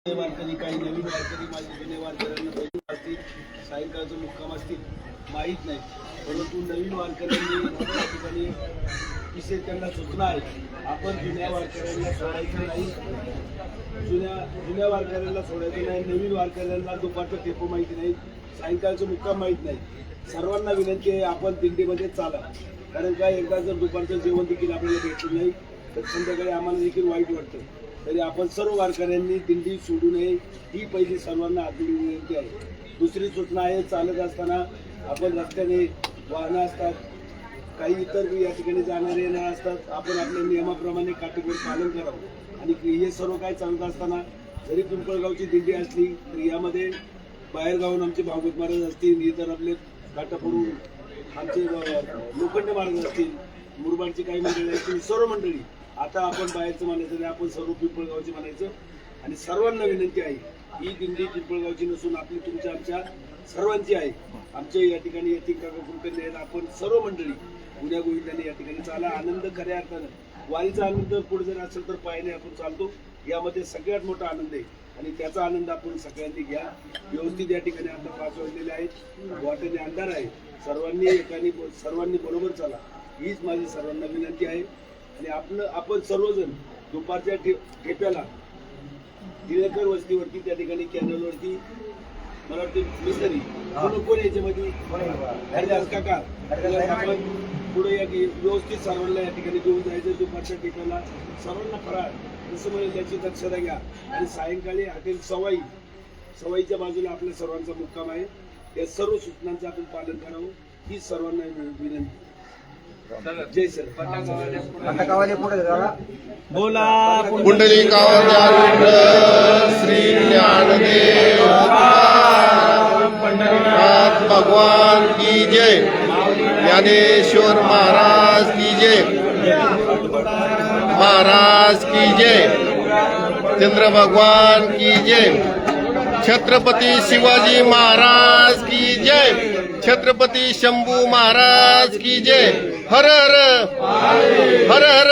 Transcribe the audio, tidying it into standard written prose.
वारकरी काही नवीन वारकरी माझे जुने वारकऱ्यांना पैसे असतील सायंकाळचं मुक्काम असतील माहीत नाही, परंतु नवीन वारकऱ्यांनी त्या ठिकाणी विशेष त्यांना सूचना आहे. आपण जुन्या वारकऱ्यांना सोडायचं नाही, जुन्या वारकऱ्यांना सोडायचं नाही. नवीन वारकऱ्यांना दुपारचं टेपो माहिती नाही, सायंकाळचं मुक्काम माहीत नाही. सर्वांना विनंती आहे आपण दिंडीमध्ये चाला, कारण काय एकदा जर दुपारचं जेवण देखील आपल्याला भेटलं नाही तर संध्याकाळी आम्हाला देखील वाईट वाटतं. तरी आपण सर्व वारकऱ्यांनी दिंडी सोडू नये ही पहिली सर्वांना आग्रही विनंती आहे. दुसरी सूचना आहे, चालत असताना आपण रस्त्याने वाहनं असतात, काही इतर या ठिकाणी जाणारे येणारे असतात, आपण आपल्या नियमाप्रमाणे काटेकोर पालन करावं. आणि हे सर्व काय चालत असताना जरी पिंपळगावची दिंडी असली तर यामध्ये बाहेरगावून आमचे भागवत महाराज असतील, इतर आपले काटापूरून आमचे लोखंडे महाराज असतील, मुरबाडची काही मंडळी असतील, सर्व मंडळी आता आपण बाहेरचं म्हणायचं नाही, आपण सर्व पिंपळगावची म्हणायचं. आणि सर्वांना विनंती आहे, ही दिंडी पिंपळगावची नसून आपली तुमच्या आमच्या सर्वांची आहे. आमच्या या ठिकाणी यतीन काका कुलकर्णी आहेत, आपण सर्व मंडळी गुन्ह्या गोविंदाने या ठिकाणी चाला. आनंद खऱ्या अर्थानं वारीचा आनंद पुढे जर असेल तर पायाने आपण चालतो, यामध्ये सगळ्यात मोठा आनंद आहे आणि त्याचा आनंद आपण सगळ्यांनी घ्या. व्यवस्थित या ठिकाणी आता 5 वाजलेले आहेत, वाटेने अंधार आहे, सर्वांनी बरोबर चाला हीच माझी सर्वांना विनंती आहे. आणि आपण सर्वजण दुपारच्या ठेप्याला टिळेकर वस्तीवरती त्या ठिकाणी कॅनलवरती मला वाटते मिसरी कोण याच्यामध्ये हरिदास काका आपण पुढे या व्यवस्थित सर्वांना या ठिकाणी घेऊन जायचं. दुपारच्या ठेप्याला सर्वांना फराळ जसं मिळेल त्याची दक्षता घ्या. आणि सायंकाळी हॉटेल सवाईच्या बाजूला आपल्या सर्वांचा मुक्काम आहे. या सर्व सूचनांचं आपण पालन करावं ही सर्वांना विनंती. जय सर. बोला कुंडली श्री ज्ञानदेव पंढरीनाथ भगवान की जय, ज्ञानेश्वर महाराज की जय, महाराज की जय, चंद्र भगवान की जय, छत्रपती शिवाजी महाराज की जय, छत्रपती शंभू महाराज की जय. हर हर हर हर.